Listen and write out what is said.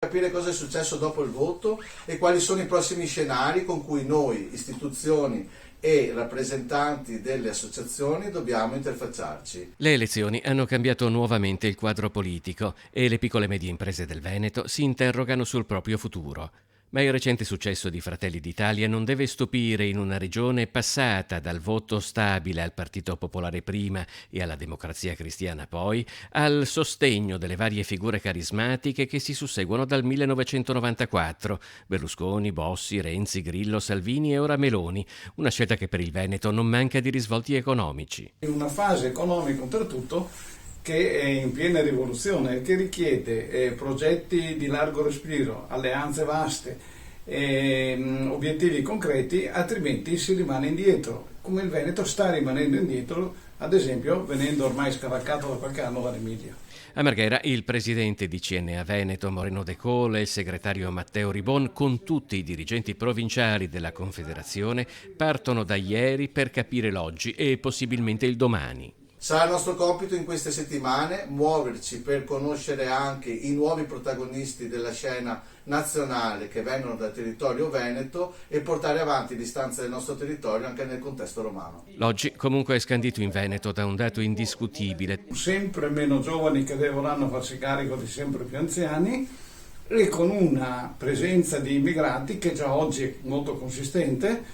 Capire cosa è successo dopo il voto e quali sono i prossimi scenari con cui noi, istituzioni e rappresentanti delle associazioni, dobbiamo interfacciarci. Le elezioni hanno cambiato nuovamente il quadro politico e le piccole e medie imprese del Veneto si interrogano sul proprio futuro. Ma il recente successo di Fratelli d'Italia non deve stupire in una regione passata dal voto stabile al Partito Popolare prima e alla Democrazia Cristiana poi, al sostegno delle varie figure carismatiche che si susseguono dal 1994, Berlusconi, Bossi, Renzi, Grillo, Salvini e ora Meloni, una scelta che per il Veneto non manca di risvolti economici. In una fase economica oltretutto che è in piena rivoluzione, che richiede progetti di largo respiro, alleanze vaste, obiettivi concreti, altrimenti si rimane indietro, come il Veneto sta rimanendo indietro, ad esempio venendo ormai scavalcato da qualche anno dall'Emilia. A Marghera il presidente di CNA Veneto Moreno De Cola e il segretario Matteo Ribon con tutti i dirigenti provinciali della Confederazione partono da ieri per capire l'oggi e possibilmente il domani. Sarà il nostro compito in queste settimane muoverci per conoscere anche i nuovi protagonisti della scena nazionale che vengono dal territorio veneto e portare avanti l'istanza del nostro territorio anche nel contesto romano. L'oggi comunque è scandito in Veneto da un dato indiscutibile. Sempre meno giovani che devono farsi carico di sempre più anziani e con una presenza di immigrati che già oggi è molto consistente